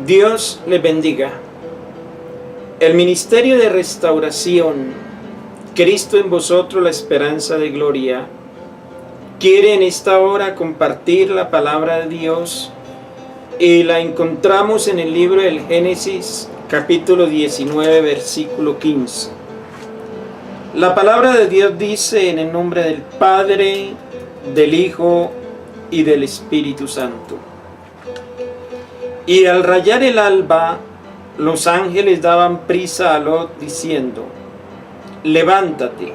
Dios les bendiga. El Ministerio de Restauración, Cristo en vosotros, la esperanza de gloria, quiere en esta hora compartir la palabra de Dios y la encontramos en el libro del Génesis, capítulo 19, versículo 15. La palabra de Dios dice en el nombre del Padre, del Hijo y del Espíritu Santo. Y al rayar el alba, los ángeles daban prisa a Lot diciendo: levántate,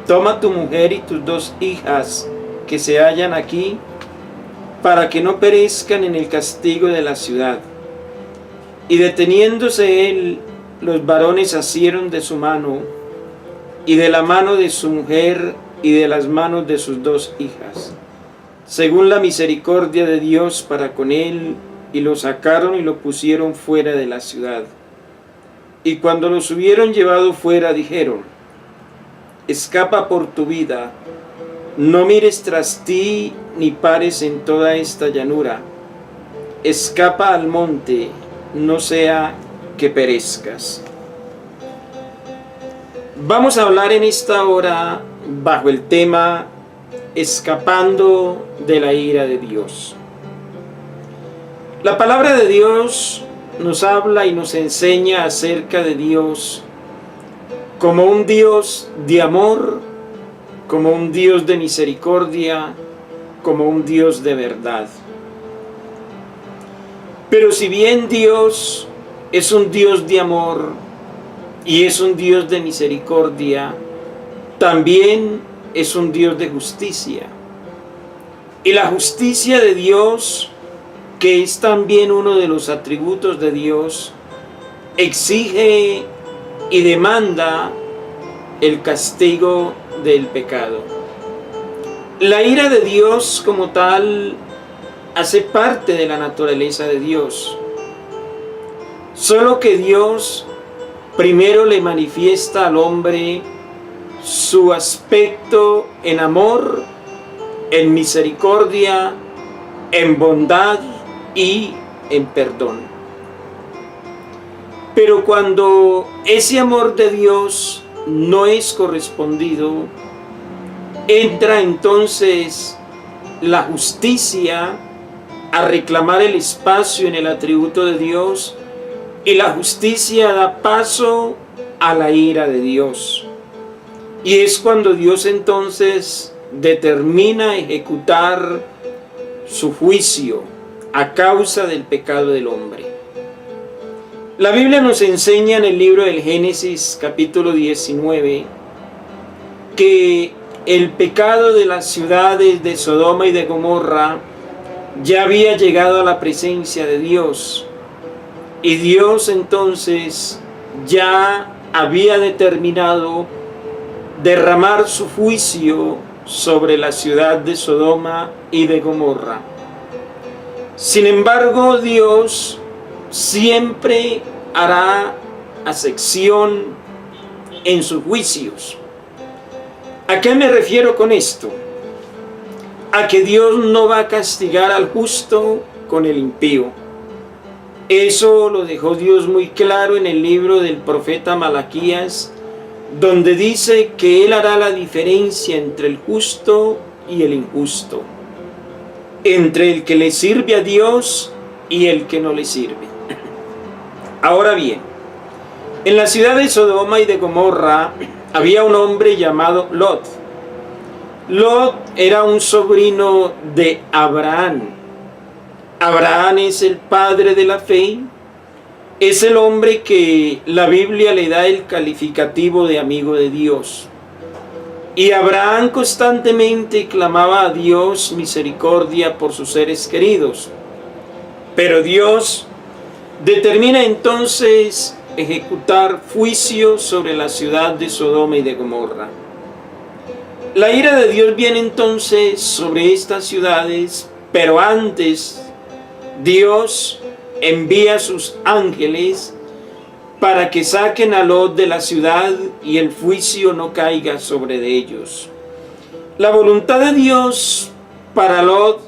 toma tu mujer y tus 2 hijas que se hallan aquí, para que no perezcan en el castigo de la ciudad. Y deteniéndose él, los varones asieron de su mano, y de la mano de su mujer, y de las manos de sus 2 hijas, según la misericordia de Dios para con él, y lo sacaron y lo pusieron fuera de la ciudad. Y cuando los hubieron llevado fuera, dijeron: escapa por tu vida, no mires tras ti, ni pares en toda esta llanura. Escapa al monte, no sea que perezcas. Vamos a hablar en esta hora bajo el tema escapando de la ira de Dios. La palabra de Dios nos habla y nos enseña acerca de Dios como un Dios de amor, como un Dios de misericordia, como un Dios de verdad. Pero si bien Dios es un Dios de amor y es un Dios de misericordia, también es un Dios de justicia. Y la justicia de Dios, que es también uno de los atributos de Dios, exige y demanda el castigo del pecado. La ira de Dios como tal hace parte de la naturaleza de Dios. Solo que Dios primero le manifiesta al hombre su aspecto en amor, en misericordia, en bondad y en perdón. Pero cuando ese amor de Dios no es correspondido, entra entonces la justicia a reclamar el espacio en el atributo de Dios, y la justicia da paso a la ira de Dios. Y es cuando Dios entonces determina ejecutar su juicio a causa del pecado del hombre. La Biblia nos enseña en el libro del Génesis capítulo 19 que el pecado de las ciudades de Sodoma y de Gomorra ya había llegado a la presencia de Dios, y Dios entonces ya había determinado derramar su juicio sobre la ciudad de Sodoma y de Gomorra. Sin embargo, Dios siempre hará acepción en sus juicios. ¿A qué me refiero con esto? A que Dios no va a castigar al justo con el impío. Eso lo dejó Dios muy claro en el libro del profeta Malaquías, donde dice que Él hará la diferencia entre el justo y el injusto, entre el que le sirve a Dios y el que no le sirve. Ahora bien, en la ciudad de Sodoma y de Gomorra había un hombre llamado Lot. Lot era un sobrino de Abraham. Abraham es el padre de la fe. Es el hombre que la Biblia le da el calificativo de amigo de Dios. Y Abraham constantemente clamaba a Dios misericordia por sus seres queridos. Pero Dios determina entonces ejecutar juicio sobre la ciudad de Sodoma y de Gomorra. La ira de Dios viene entonces sobre estas ciudades, pero antes Dios envía a sus ángeles para que saquen a Lot de la ciudad y el juicio no caiga sobre de ellos. La voluntad de Dios para Lot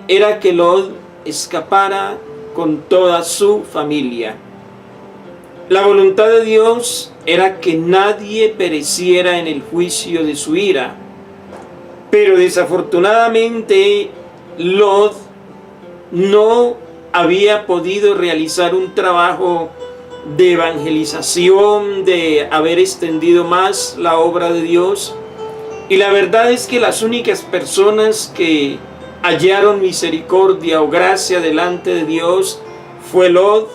era que Lot escapara con toda su familia. La voluntad de Dios era que nadie pereciera en el juicio de su ira, pero desafortunadamente Lot no había podido realizar un trabajo de evangelización, de haber extendido más la obra de Dios. Y la verdad es que las únicas personas que hallaron misericordia o gracia delante de Dios fue Lot,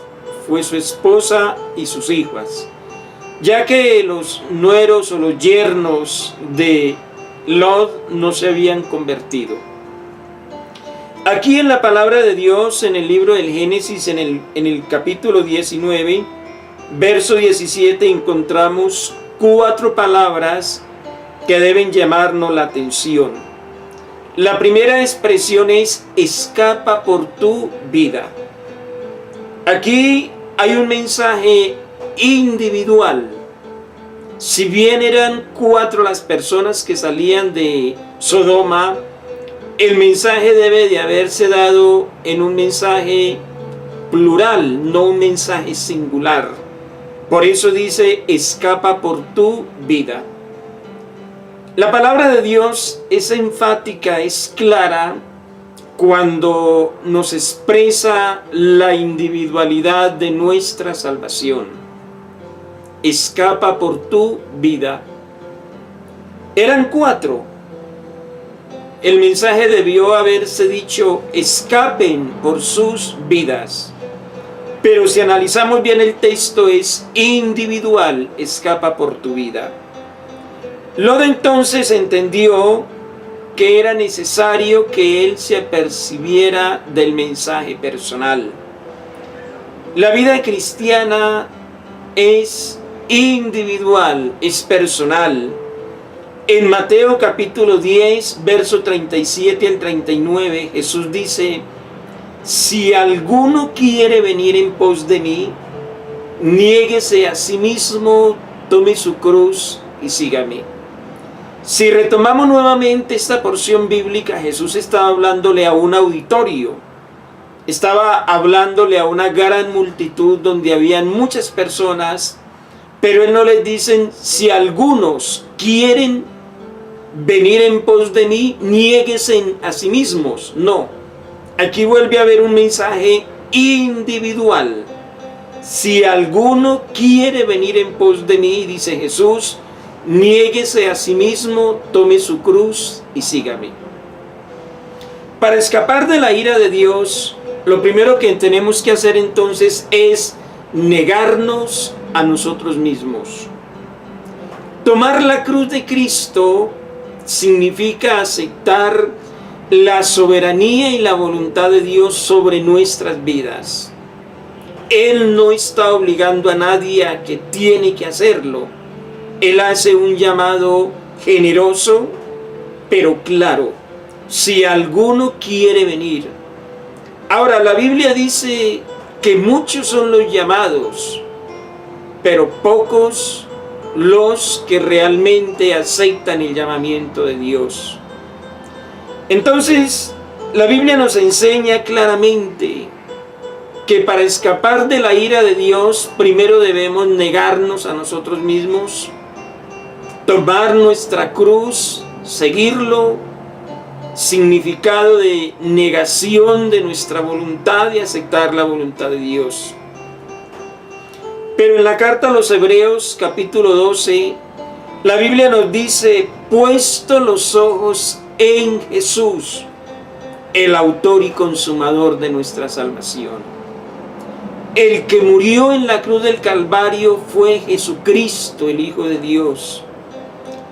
fue su esposa y sus hijas, ya que los nueros o los yernos de Lot no se habían convertido. Aquí en la palabra de Dios, en el libro del Génesis, en el capítulo 19, verso 17, encontramos 4 palabras que deben llamarnos la atención. La primera expresión es: escapa por tu vida. Aquí hay un mensaje individual. Si bien eran 4 las personas que salían de Sodoma, el mensaje debe de haberse dado en un mensaje plural, no un mensaje singular. Por eso dice: escapa por tu vida. La palabra de Dios es enfática, es clara, cuando nos expresa la individualidad de nuestra salvación. Escapa por tu vida. Eran 4. El mensaje debió haberse dicho: escapen por sus vidas. Pero si analizamos bien el texto, es individual: escapa por tu vida. Lot entonces entendió que era necesario que él se apercibiera del mensaje personal. La vida cristiana es individual, es personal. En Mateo capítulo 10, verso 37 al 39, Jesús dice: si alguno quiere venir en pos de mí, niéguese a sí mismo, tome su cruz y sígame. Si retomamos nuevamente esta porción bíblica, Jesús estaba hablándole a un auditorio, estaba hablándole a una gran multitud donde habían muchas personas, pero Él no les dice: si algunos quieren venir en pos de mí, niéguense a sí mismos. No, aquí vuelve a haber un mensaje individual. Si alguno quiere venir en pos de mí, dice Jesús, niéguese a sí mismo, tome su cruz y sígame. Para escapar de la ira de Dios, lo primero que tenemos que hacer entonces es negarnos a nosotros mismos. Tomar la cruz de Cristo significa aceptar la soberanía y la voluntad de Dios sobre nuestras vidas. Él no está obligando a nadie a que tiene que hacerlo. Él hace un llamado generoso, pero claro: si alguno quiere venir. Ahora, la Biblia dice que muchos son los llamados, pero pocos los que realmente aceptan el llamamiento de Dios. Entonces, la Biblia nos enseña claramente que para escapar de la ira de Dios, primero debemos negarnos a nosotros mismos, tomar nuestra cruz, seguirlo, significado de negación de nuestra voluntad y aceptar la voluntad de Dios. Pero en la carta a los Hebreos, capítulo 12, la Biblia nos dice: puesto los ojos en Jesús, el autor y consumador de nuestra salvación. El que murió en la cruz del Calvario fue Jesucristo, el Hijo de Dios.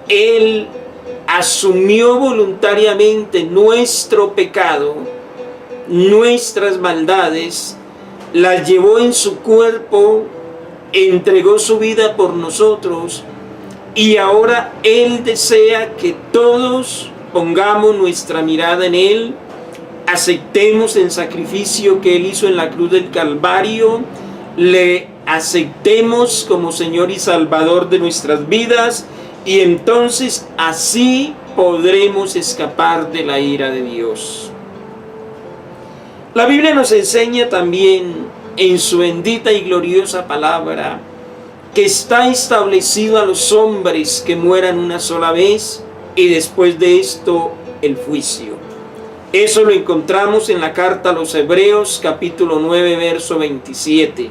Él asumió voluntariamente nuestro pecado, nuestras maldades, las llevó en su cuerpo, entregó su vida por nosotros, y ahora Él desea que todos pongamos nuestra mirada en Él, aceptemos el sacrificio que Él hizo en la cruz del Calvario, le aceptemos como Señor y Salvador de nuestras vidas, y entonces así podremos escapar de la ira de Dios. La Biblia nos enseña también en su bendita y gloriosa palabra que está establecido a los hombres que mueran una sola vez y después de esto el juicio. Eso lo encontramos en la carta a los Hebreos capítulo 9 verso 27.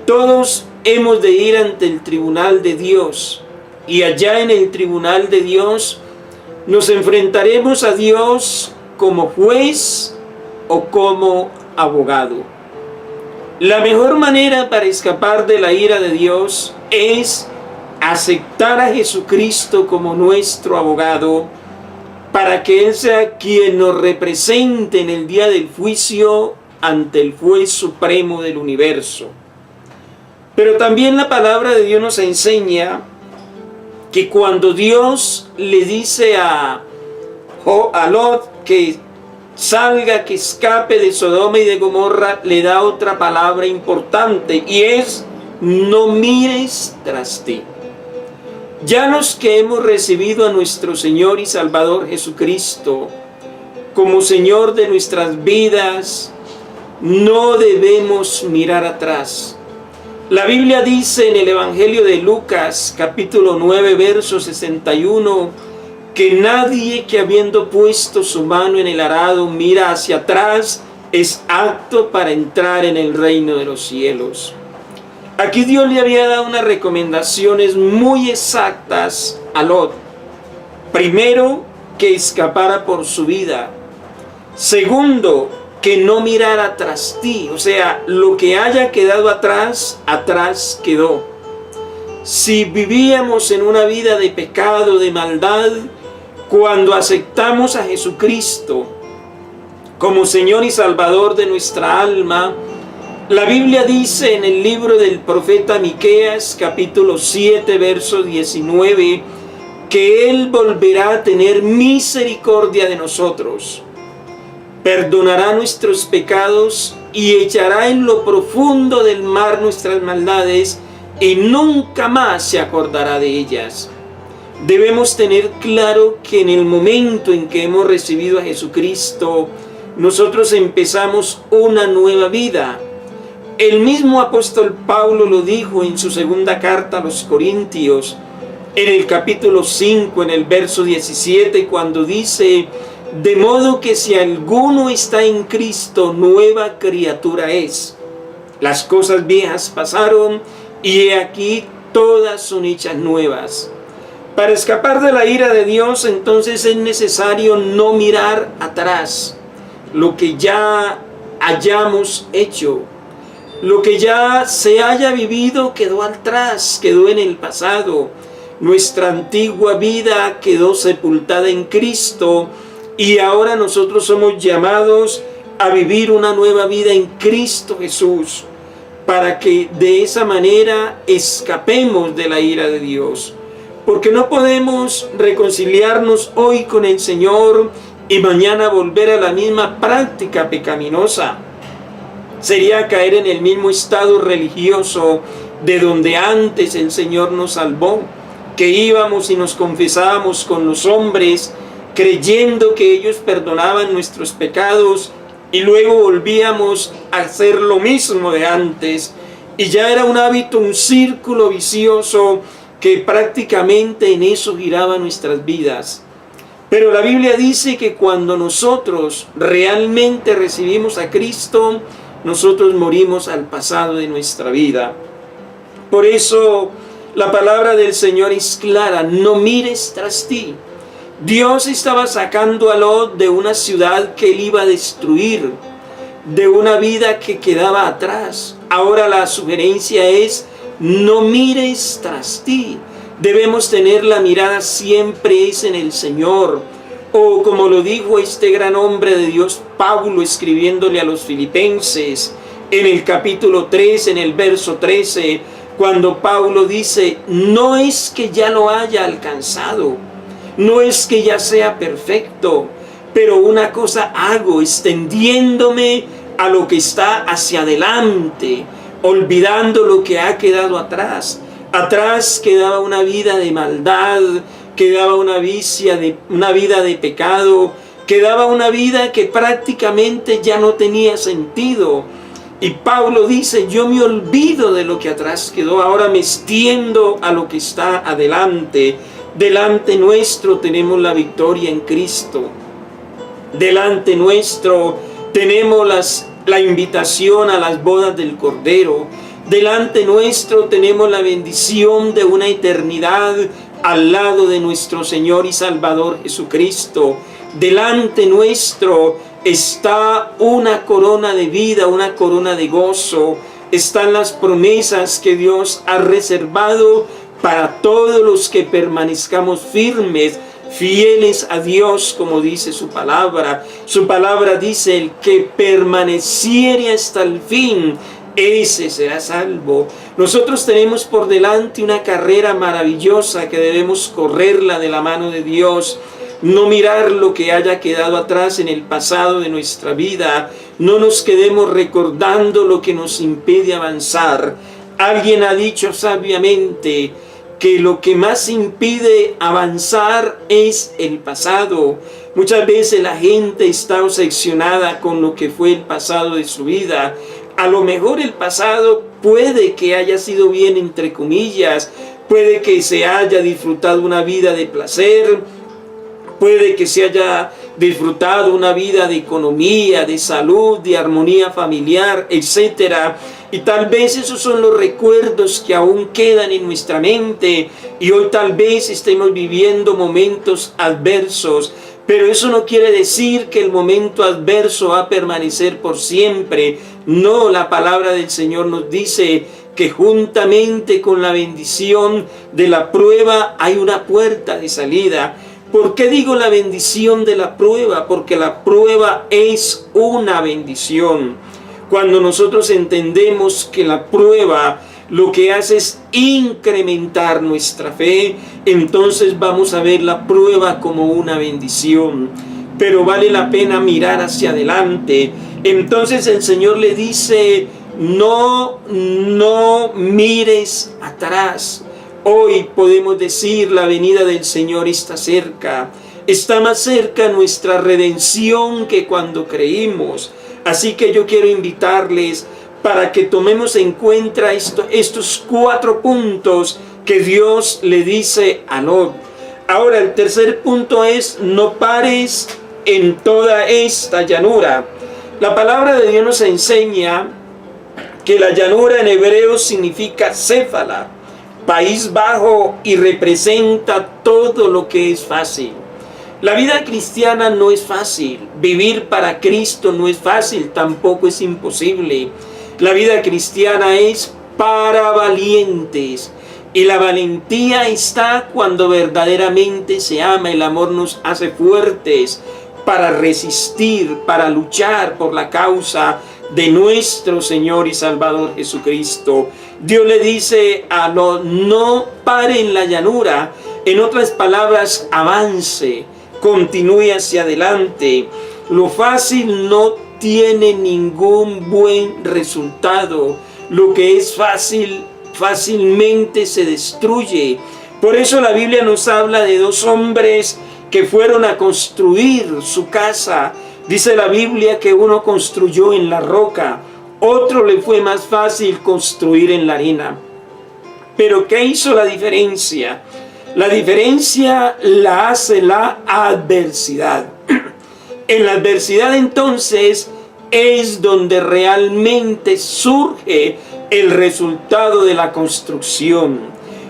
Todos hemos de ir ante el tribunal de Dios y allá en el tribunal de Dios nos enfrentaremos a Dios como juez o como abogado. La mejor manera para escapar de la ira de Dios es aceptar a Jesucristo como nuestro abogado para que Él sea quien nos represente en el día del juicio ante el juez supremo del universo. Pero también la palabra de Dios nos enseña que cuando Dios le dice a Lot que salga, que escape de Sodoma y de Gomorra, le da otra palabra importante y es: no mires tras ti. Ya los que hemos recibido a nuestro Señor y Salvador Jesucristo como Señor de nuestras vidas, no debemos mirar atrás. La Biblia dice en el Evangelio de Lucas, capítulo 9, verso 61, que nadie que habiendo puesto su mano en el arado mira hacia atrás es apto para entrar en el reino de los cielos. Aquí Dios le había dado unas recomendaciones muy exactas a Lot. Primero, que escapara por su vida. Segundo, que no mirara tras ti. O sea, lo que haya quedado atrás, atrás quedó. Si vivíamos en una vida de pecado, de maldad, cuando aceptamos a Jesucristo como Señor y Salvador de nuestra alma, la Biblia dice en el libro del profeta Miqueas, capítulo 7, verso 19, que Él volverá a tener misericordia de nosotros, perdonará nuestros pecados y echará en lo profundo del mar nuestras maldades y nunca más se acordará de ellas. Debemos tener claro que en el momento en que hemos recibido a Jesucristo, nosotros empezamos una nueva vida. El mismo apóstol Pablo lo dijo en su segunda carta a los Corintios, en el capítulo 5, en el verso 17, cuando dice: de modo que si alguno está en Cristo, nueva criatura es. Las cosas viejas pasaron y he aquí todas son hechas nuevas. Para escapar de la ira de Dios, entonces es necesario no mirar atrás. Lo que ya hayamos hecho, lo que ya se haya vivido quedó atrás, quedó en el pasado. Nuestra antigua vida quedó sepultada en Cristo y ahora nosotros somos llamados a vivir una nueva vida en Cristo Jesús, para que de esa manera escapemos de la ira de Dios. Porque no podemos reconciliarnos hoy con el Señor y mañana volver a la misma práctica pecaminosa. Sería caer en el mismo estado religioso de donde antes el Señor nos salvó, que íbamos y nos confesábamos con los hombres, creyendo que ellos perdonaban nuestros pecados, y luego volvíamos a hacer lo mismo de antes, y ya era un hábito, un círculo vicioso que prácticamente en eso giraba nuestras vidas. Pero la Biblia dice que cuando nosotros realmente recibimos a Cristo, nosotros morimos al pasado de nuestra vida. Por eso la palabra del Señor es clara: no mires tras ti. Dios estaba sacando a Lot de una ciudad que él iba a destruir, de una vida que quedaba atrás. Ahora la sugerencia es: no mires tras ti. Debemos tener la mirada siempre es en el Señor. O como lo dijo este gran hombre de Dios, Pablo, escribiéndole a los filipenses, en el capítulo 3, en el verso 13, cuando Pablo dice: no es que ya lo haya alcanzado, no es que ya sea perfecto, pero una cosa hago, extendiéndome a lo que está hacia adelante, olvidando lo que ha quedado atrás. Atrás quedaba una vida de maldad, quedaba una vida de pecado, quedaba una vida que prácticamente ya no tenía sentido. Y Pablo dice, yo me olvido de lo que atrás quedó, ahora me extiendo a lo que está adelante. Delante nuestro tenemos la victoria en Cristo. Delante nuestro tenemos la invitación a las bodas del Cordero. Delante nuestro tenemos la bendición de una eternidad al lado de nuestro Señor y Salvador Jesucristo. Delante nuestro está una corona de vida, una corona de gozo. Están las promesas que Dios ha reservado para todos los que permanezcamos firmes, fieles a Dios, como dice su palabra. Su palabra dice, el que permaneciere hasta el fin, ese será salvo. Nosotros tenemos por delante una carrera maravillosa que debemos correrla de la mano de Dios. No mirar lo que haya quedado atrás en el pasado de nuestra vida. No nos quedemos recordando lo que nos impide avanzar. Alguien ha dicho sabiamente que lo que más impide avanzar es el pasado. Muchas veces la gente está obsesionada con lo que fue el pasado de su vida. A lo mejor el pasado puede que haya sido bien, entre comillas, puede que se haya disfrutado una vida de placer, puede que se haya disfrutado una vida de economía, de salud, de armonía familiar, etc. Y tal vez esos son los recuerdos que aún quedan en nuestra mente y hoy tal vez estemos viviendo momentos adversos. Pero eso no quiere decir que el momento adverso va a permanecer por siempre. No, la palabra del Señor nos dice que juntamente con la bendición de la prueba hay una puerta de salida. ¿Por qué digo la bendición de la prueba? Porque la prueba es una bendición. Cuando nosotros entendemos que la prueba lo que hace es incrementar nuestra fe, entonces vamos a ver la prueba como una bendición. Pero vale la pena mirar hacia adelante. Entonces el Señor le dice, no mires atrás. Hoy podemos decir, la venida del Señor está cerca. Está más cerca nuestra redención que cuando creímos. Así que yo quiero invitarles para que tomemos en cuenta estos 4 puntos que Dios le dice a Lot. Ahora, el tercer punto es, no pares en toda esta llanura. La palabra de Dios nos enseña que la llanura en hebreo significa céfala, país bajo, y representa todo lo que es fácil. La vida cristiana no es fácil, vivir para Cristo no es fácil, tampoco es imposible. La vida cristiana es para valientes y la valentía está cuando verdaderamente se ama. El amor nos hace fuertes para resistir, para luchar por la causa de nuestro Señor y Salvador Jesucristo. Dios le dice a Lot, no pare en la llanura. En otras palabras, avance, continúe hacia adelante. Lo fácil no tiene ningún buen resultado. Lo que es fácil, fácilmente se destruye. Por eso la Biblia nos habla de 2 hombres que fueron a construir su casa. Dice la Biblia que uno construyó en la roca, otro le fue más fácil construir en la arena. Pero ¿qué hizo la diferencia? La diferencia la hace la adversidad. En la adversidad entonces es donde realmente surge el resultado de la construcción.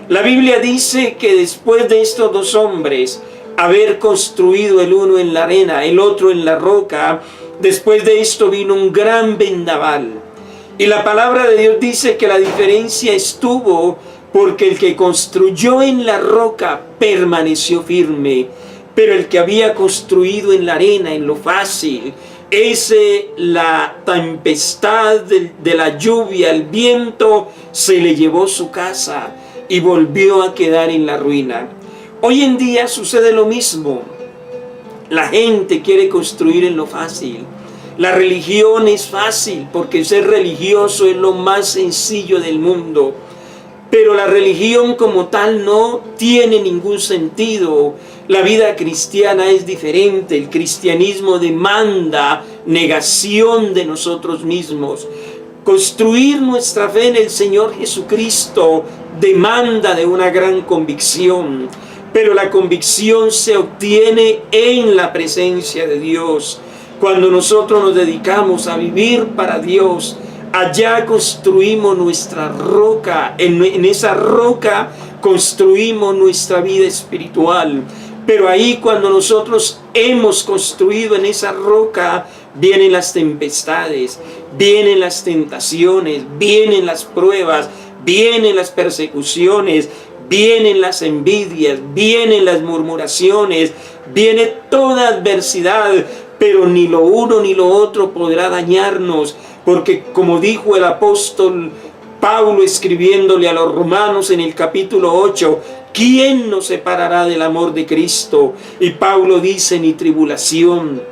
La Biblia dice que después de estos 2 hombres haber construido, el uno en la arena, el otro en la roca, después de esto vino un gran vendaval. Y la palabra de Dios dice que la diferencia estuvo porque el que construyó en la roca permaneció firme, pero el que había construido en la arena, en lo fácil, la tempestad de la lluvia, el viento, se le llevó su casa y volvió a quedar en la ruina. Hoy en día sucede lo mismo. La gente quiere construir en lo fácil. La religión es fácil porque ser religioso es lo más sencillo del mundo. Pero la religión como tal no tiene ningún sentido. La vida cristiana es diferente. El cristianismo demanda negación de nosotros mismos. Construir nuestra fe en el Señor Jesucristo demanda de una gran convicción. Pero la convicción se obtiene en la presencia de Dios. Cuando nosotros nos dedicamos a vivir para Dios, allá construimos nuestra roca, en esa roca construimos nuestra vida espiritual. Pero ahí cuando nosotros hemos construido en esa roca, vienen las tempestades, vienen las tentaciones, vienen las pruebas, vienen las persecuciones, vienen las envidias, vienen las murmuraciones, viene toda adversidad, pero ni lo uno ni lo otro podrá dañarnos. Porque como dijo el apóstol Pablo escribiéndole a los romanos en el capítulo 8, ¿quién nos separará del amor de Cristo? Y Pablo dice, ni tribulación,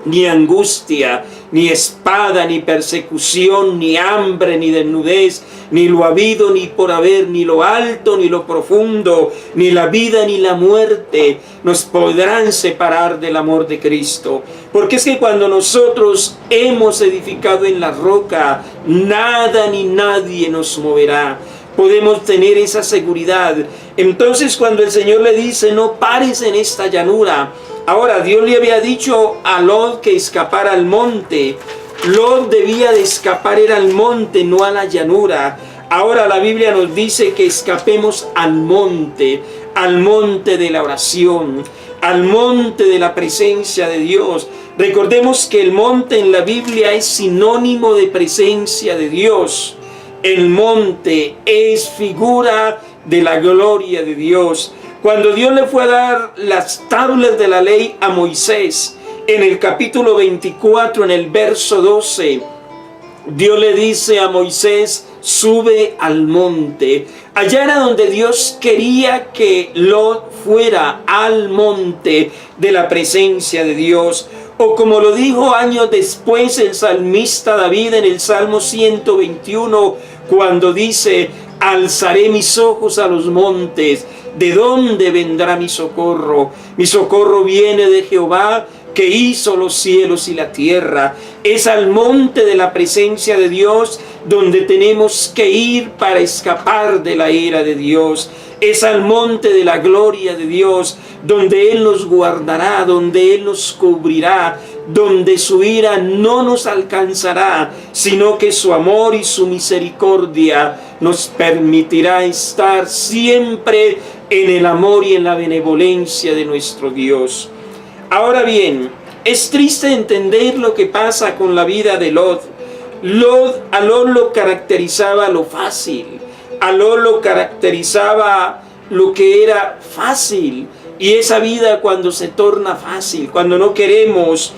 ni angustia, ni espada, ni persecución, ni hambre, ni desnudez, ni lo habido, ni por haber, ni lo alto, ni lo profundo, ni la vida, ni la muerte, nos podrán separar del amor de Cristo. Porque es que cuando nosotros hemos edificado en la roca, nada ni nadie nos moverá. Podemos tener esa seguridad. Entonces cuando el Señor le dice, no pares en esta llanura. Ahora, Dios le había dicho a Lot que escapara al monte. Lot debía de escapar era al monte, no a la llanura. Ahora la Biblia nos dice que escapemos al monte de la oración, al monte de la presencia de Dios. Recordemos que el monte en la Biblia es sinónimo de presencia de Dios. El monte es figura de la gloria de Dios. Cuando Dios le fue a dar las tablas de la ley a Moisés, en el capítulo 24, en el verso 12, Dios le dice a Moisés, sube al monte. Allá era donde Dios quería que Lot fuera, al monte de la presencia de Dios. O como lo dijo años después el salmista David en el Salmo 121, cuando dice, alzaré mis ojos a los montes, ¿de dónde vendrá mi socorro? Mi socorro viene de Jehová, que hizo los cielos y la tierra. Es al monte de la presencia de Dios donde tenemos que ir para escapar de la ira de Dios. Es al monte de la gloria de Dios donde Él nos guardará, donde Él nos cubrirá, donde su ira no nos alcanzará, sino que su amor y su misericordia nos permitirá estar siempre en el amor y en la benevolencia de nuestro Dios. Ahora bien, es triste entender lo que pasa con la vida de Lot. A Lot lo caracterizaba lo fácil, a Lot lo caracterizaba lo que era fácil. Y esa vida cuando se torna fácil, cuando no queremos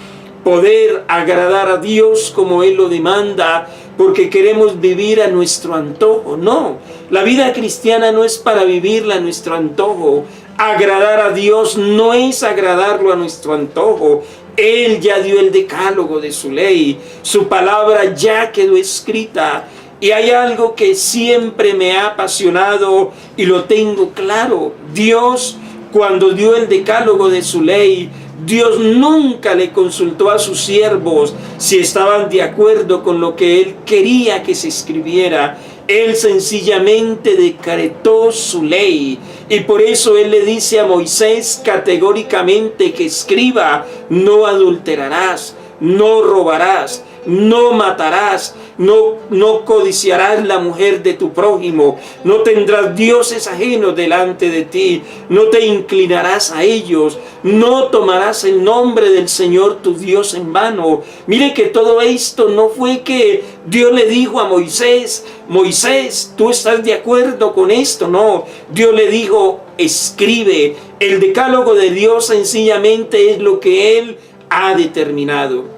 poder agradar a Dios como Él lo demanda, porque queremos vivir a nuestro antojo. No, la vida cristiana no es para vivirla a nuestro antojo. Agradar a Dios no es agradarlo a nuestro antojo. Él ya dio el decálogo de su ley. Su palabra ya quedó escrita. Y hay algo que siempre me ha apasionado y lo tengo claro. Dios, cuando dio el decálogo de su ley, Dios nunca le consultó a sus siervos si estaban de acuerdo con lo que Él quería que se escribiera. Él sencillamente decretó su ley. Y por eso Él le dice a Moisés categóricamente que escriba, no adulterarás, no robarás, no matarás, no codiciarás la mujer de tu prójimo, no tendrás dioses ajenos delante de ti, no te inclinarás a ellos, no tomarás el nombre del Señor tu Dios en vano. Mire que todo esto no fue que Dios le dijo a Moisés, Moisés, ¿tú estás de acuerdo con esto? No, Dios le dijo, escribe. El decálogo de Dios sencillamente es lo que Él ha determinado.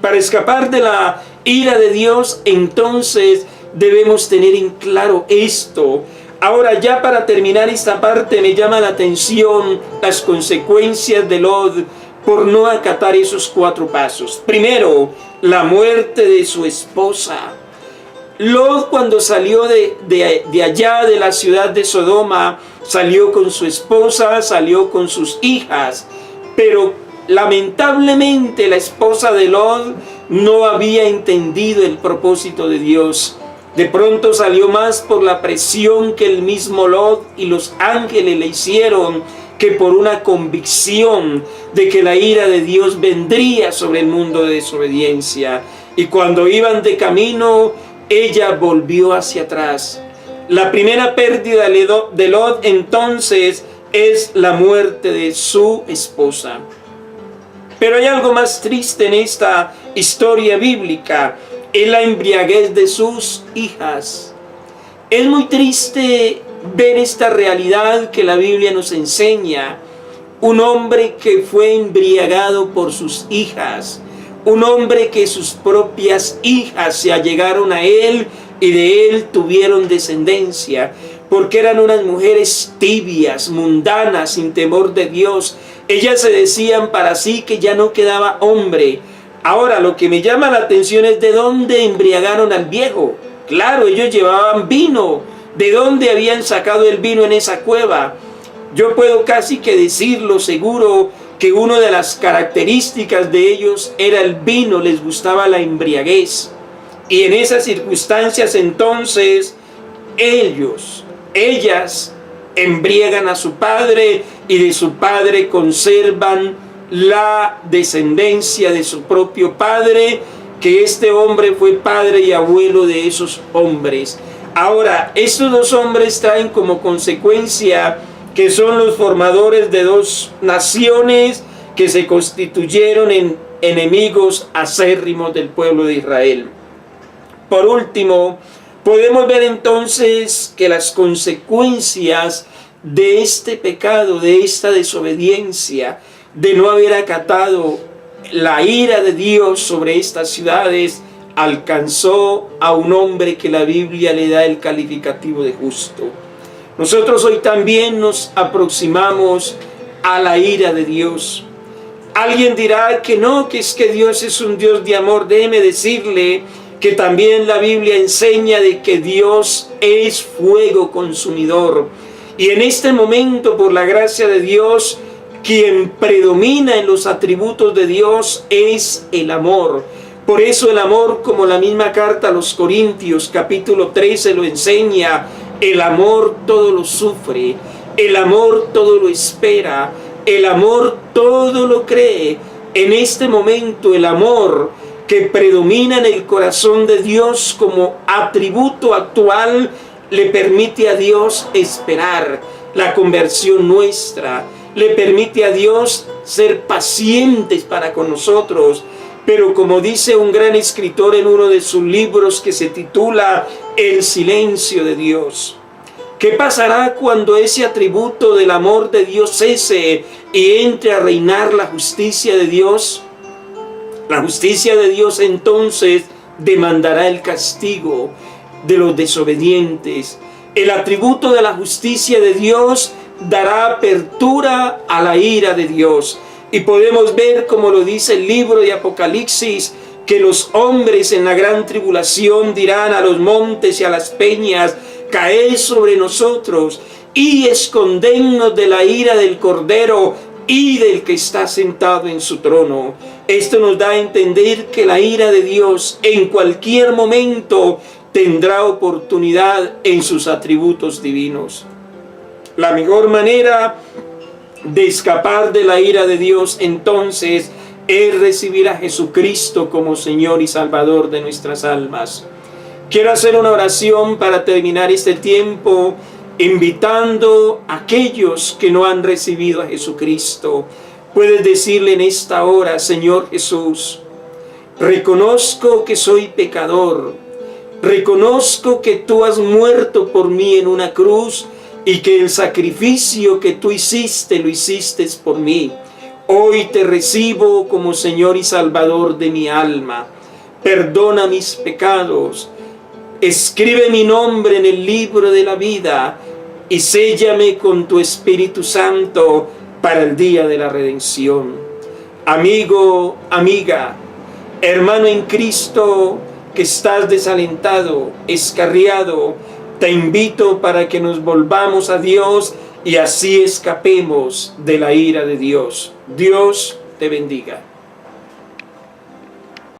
Para escapar de la ira de Dios, entonces debemos tener en claro esto. Ahora, ya para terminar esta parte, me llama la atención las consecuencias de Lot por no acatar esos 4 pasos. Primero, la muerte de su esposa. Lot, cuando salió de allá de la ciudad de Sodoma, salió con su esposa, salió con sus hijas, pero lamentablemente la esposa de Lot no había entendido el propósito de Dios. De pronto salió más por la presión que el mismo Lot y los ángeles le hicieron, que por una convicción de que la ira de Dios vendría sobre el mundo de desobediencia. Y cuando iban de camino, ella volvió hacia atrás. La primera pérdida de Lot entonces es la muerte de su esposa. Pero hay algo más triste en esta historia bíblica, es la embriaguez de sus hijas. Es muy triste ver esta realidad que la Biblia nos enseña. Un hombre que fue embriagado por sus hijas, un hombre que sus propias hijas se allegaron a él y de él tuvieron descendencia, porque eran unas mujeres tibias, mundanas, sin temor de Dios. Ellas se decían para sí que ya no quedaba hombre. Ahora, lo que me llama la atención es de dónde embriagaron al viejo. Claro, ellos llevaban vino. ¿De dónde habían sacado el vino en esa cueva? Yo puedo casi que decirlo seguro, que una de las características de ellos era el vino, les gustaba la embriaguez. Y en esas circunstancias entonces ellas embriagan a su padre, y de su padre conservan la descendencia de su propio padre, que este hombre fue padre y abuelo de esos hombres. Ahora, estos dos hombres traen como consecuencia que son los formadores de dos naciones que se constituyeron en enemigos acérrimos del pueblo de Israel. Por último, podemos ver entonces que las consecuencias de este pecado, de esta desobediencia, de no haber acatado la ira de Dios sobre estas ciudades, alcanzó a un hombre que la Biblia le da el calificativo de justo. Nosotros hoy también nos aproximamos a la ira de Dios. Alguien dirá que no, que es que Dios es un Dios de amor. Déjeme decirle que también la Biblia enseña de que Dios es fuego consumidor. Y en este momento, por la gracia de Dios, quien predomina en los atributos de Dios es el amor. Por eso el amor, como la misma carta a los Corintios, capítulo 13, lo enseña. El amor todo lo sufre, el amor todo lo espera, el amor todo lo cree. En este momento el amor que predomina en el corazón de Dios como atributo actual le permite a Dios esperar la conversión nuestra, le permite a Dios ser pacientes para con nosotros. Pero como dice un gran escritor en uno de sus libros que se titula El silencio de Dios, ¿qué pasará cuando ese atributo del amor de Dios cese y entre a reinar la justicia de Dios? La justicia de Dios entonces demandará el castigo de los desobedientes. El atributo de la justicia de Dios dará apertura a la ira de Dios. Y podemos ver, como lo dice el libro de Apocalipsis, que los hombres en la gran tribulación dirán a los montes y a las peñas: caed sobre nosotros y escondennos de la ira del Cordero y del que está sentado en su trono. Esto nos da a entender que la ira de Dios en cualquier momento tendrá oportunidad en sus atributos divinos. La mejor manera de escapar de la ira de Dios entonces es recibir a Jesucristo como Señor y Salvador de nuestras almas. Quiero hacer una oración para terminar este tiempo, invitando a aquellos que no han recibido a Jesucristo. Puedes decirle en esta hora: Señor Jesús, reconozco que soy pecador, reconozco que tú has muerto por mí en una cruz y que el sacrificio que tú hiciste, lo hiciste por mí. Hoy te recibo como Señor y Salvador de mi alma. Perdona mis pecados. Escribe mi nombre en el libro de la vida y séllame con tu Espíritu Santo para el día de la redención. Amigo, amiga, hermano en Cristo, que estás desalentado, escarriado, te invito para que nos volvamos a Dios y así escapemos de la ira de Dios. Dios te bendiga.